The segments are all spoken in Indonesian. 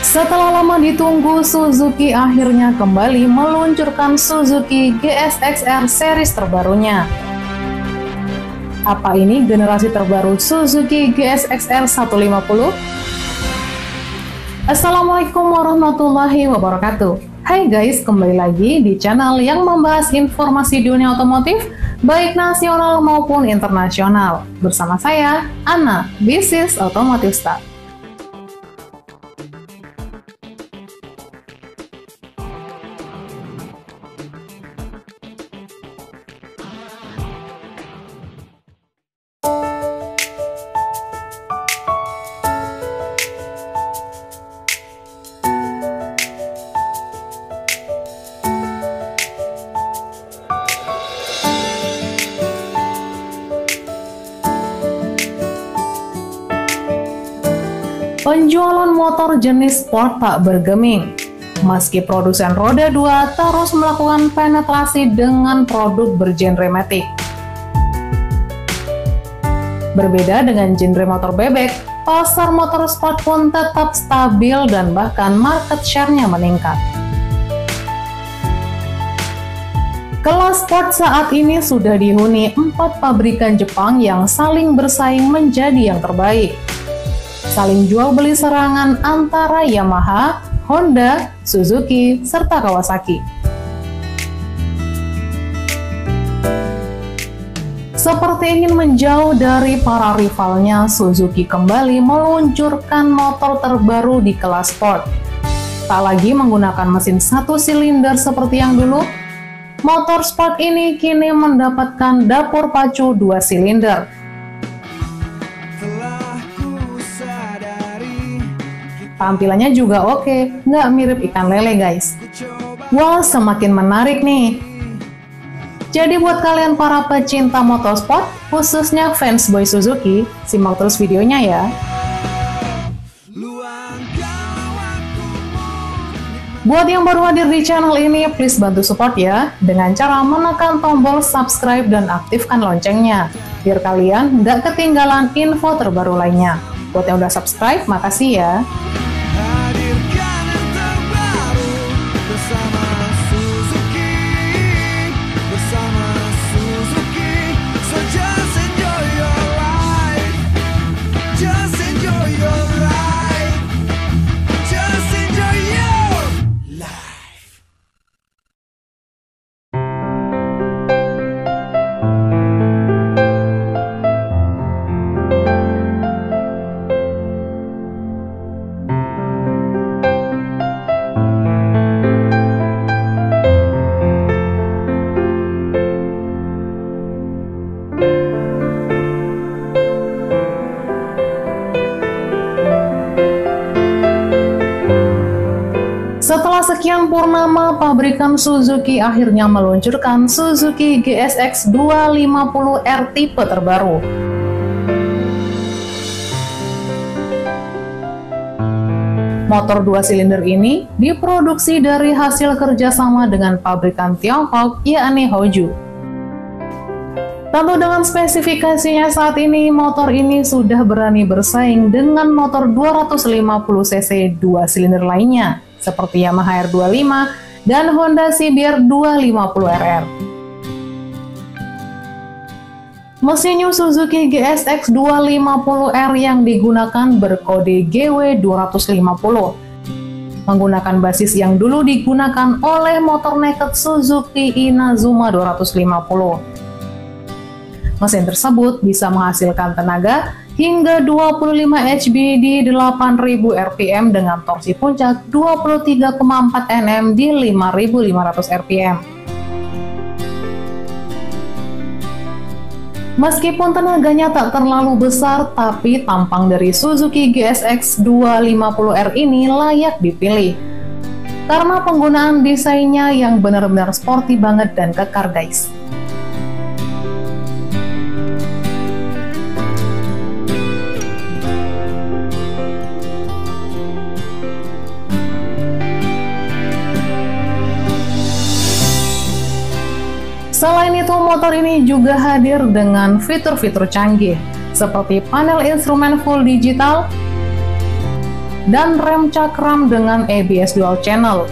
Setelah lama ditunggu, Suzuki akhirnya kembali meluncurkan Suzuki GSX-R series terbarunya. Apa ini generasi terbaru Suzuki GSX-R 150? Assalamualaikum warahmatullahi wabarakatuh. Hai guys, kembali lagi di channel yang membahas informasi dunia otomotif, baik nasional maupun internasional. Bersama saya, Ana, This is Automotive Star. Penjualan motor jenis sport tak bergeming. Meski produsen roda 2 terus melakukan penetrasi dengan produk bergenre matic. Berbeda dengan genre motor bebek, pasar motor sport pun tetap stabil dan bahkan market share-nya meningkat. Kelas sport saat ini sudah dihuni 4 pabrikan Jepang yang saling bersaing menjadi yang terbaik. Saling jual beli serangan antara Yamaha, Honda, Suzuki, serta Kawasaki. Seperti ingin menjauh dari para rivalnya, Suzuki kembali meluncurkan motor terbaru di kelas sport. Tak lagi menggunakan mesin 1 silinder seperti yang dulu, motor sport ini kini mendapatkan dapur pacu 2 silinder. Tampilannya juga oke, nggak mirip ikan lele guys. Wah, semakin menarik nih. Jadi buat kalian para pecinta motorsport, khususnya fans boy Suzuki, simak terus videonya ya. Buat yang baru hadir di channel ini, please bantu support ya, dengan cara menekan tombol subscribe dan aktifkan loncengnya, biar kalian nggak ketinggalan info terbaru lainnya. Buat yang udah subscribe, makasih ya. Setelah sekian purnama, pabrikan Suzuki akhirnya meluncurkan Suzuki GSX 250R tipe terbaru. Motor 2 silinder ini diproduksi dari hasil kerjasama dengan pabrikan Tiongkok, yakni Hozhu. Tentu dengan spesifikasinya saat ini, motor ini sudah berani bersaing dengan motor 250cc 2 silinder lainnya, seperti Yamaha R25 dan Honda CBR 250RR. Mesin new Suzuki GSX 250R yang digunakan berkode GW250, menggunakan basis yang dulu digunakan oleh motor naked Suzuki Inazuma 250. Mesin tersebut bisa menghasilkan tenaga hingga 25 HP di 8000 rpm dengan torsi puncak 23,4 Nm di 5500 rpm. Meskipun tenaganya tak terlalu besar, tapi tampang dari Suzuki GSX 250R ini layak dipilih. Karena penggunaan desainnya yang benar-benar sporty banget dan kekar guys. Selain itu, motor ini juga hadir dengan fitur-fitur canggih, seperti panel instrumen full digital, dan rem cakram dengan ABS dual channel.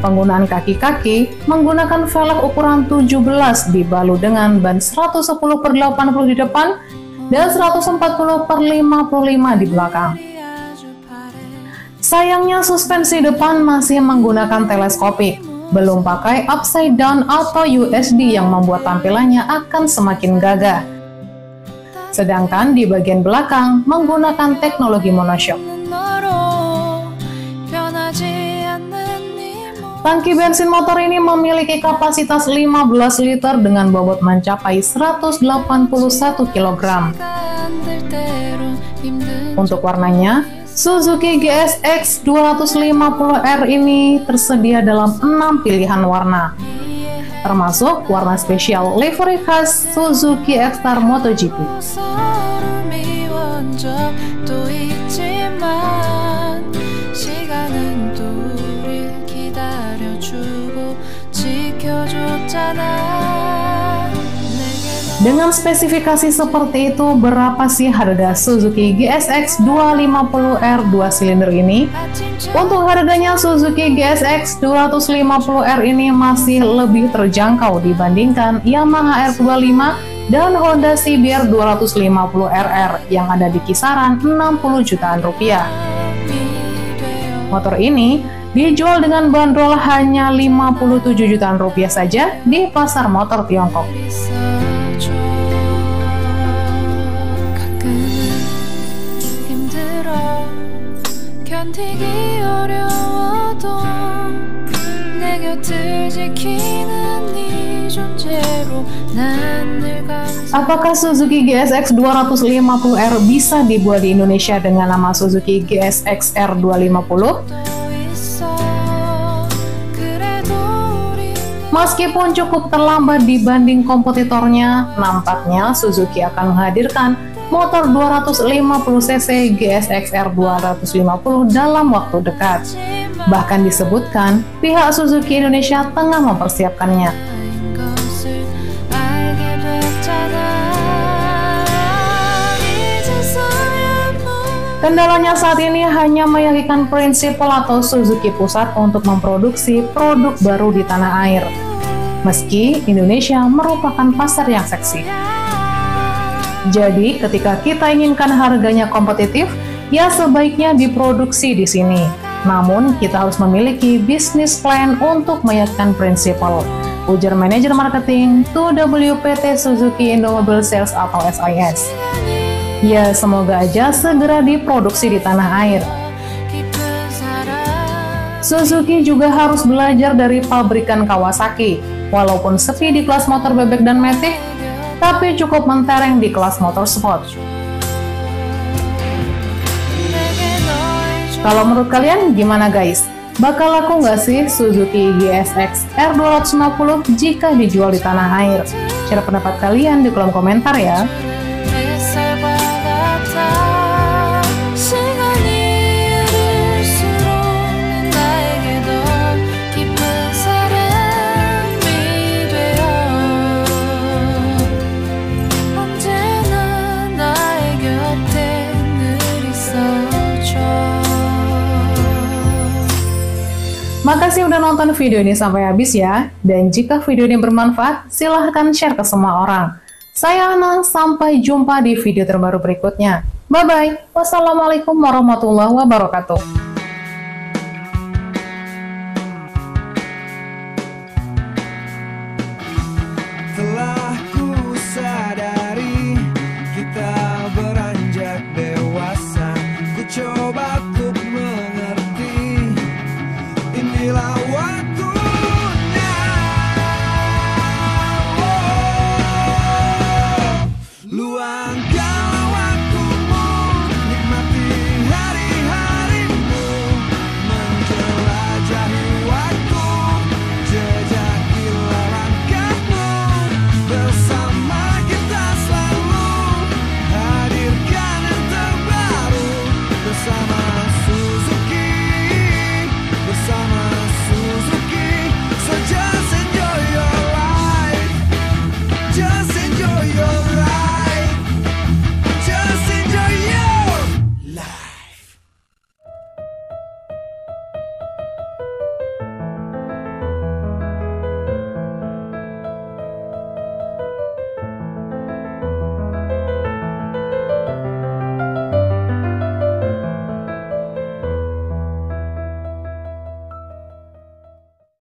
Penggunaan kaki-kaki menggunakan velg ukuran 17 dibalut dengan ban 110/80 di depan dan 140/55 di belakang. Sayangnya suspensi depan masih menggunakan teleskopik, belum pakai upside down atau USD yang membuat tampilannya akan semakin gagah. Sedangkan di bagian belakang menggunakan teknologi monoshock. Tangki bensin motor ini memiliki kapasitas 15 liter dengan bobot mencapai 181 kg. Untuk warnanya, Suzuki GSX 250R ini tersedia dalam 6 pilihan warna, termasuk warna spesial livery khas Suzuki X-Star MotoGP. Dengan spesifikasi seperti itu, berapa sih harga Suzuki GSX 250R 2 silinder ini? Untuk harganya, Suzuki GSX 250R ini masih lebih terjangkau dibandingkan Yamaha R25 dan Honda CBR 250RR yang ada di kisaran 60 jutaan rupiah. Motor ini dijual dengan bandrol hanya 57 jutaan rupiah saja di pasar motor Tiongkok. Apakah Suzuki GSX 250R bisa dibuat di Indonesia dengan nama Suzuki GSX R250? Meskipun cukup terlambat dibanding kompetitornya, nampaknya Suzuki akan menghadirkan motor 250cc GSX R250 dalam waktu dekat. Bahkan disebutkan, pihak Suzuki Indonesia tengah mempersiapkannya. Kendalanya saat ini hanya meyakinkan prinsipal atau Suzuki Pusat untuk memproduksi produk baru di tanah air. Meski Indonesia merupakan pasar yang seksi. Jadi, ketika kita inginkan harganya kompetitif, ya sebaiknya diproduksi di sini. Namun, kita harus memiliki bisnis plan untuk meyakinkan prinsipal, ujar manajer marketing 2WPT Suzuki Indomobil Sales atau SIS. Ya, semoga aja segera diproduksi di tanah air. Suzuki juga harus belajar dari pabrikan Kawasaki. Walaupun sepi di kelas motor bebek dan matic, tapi cukup mentereng di kelas motor sport. Kalau menurut kalian gimana guys? Bakal laku nggak sih Suzuki GSX R250 jika dijual di tanah air? Share pendapat kalian di kolom komentar ya. Makasih udah nonton video ini sampai habis ya. Dan jika video ini bermanfaat, silahkan share ke semua orang. Saya Ana, sampai jumpa di video terbaru berikutnya. Bye-bye. Wassalamualaikum warahmatullahi wabarakatuh.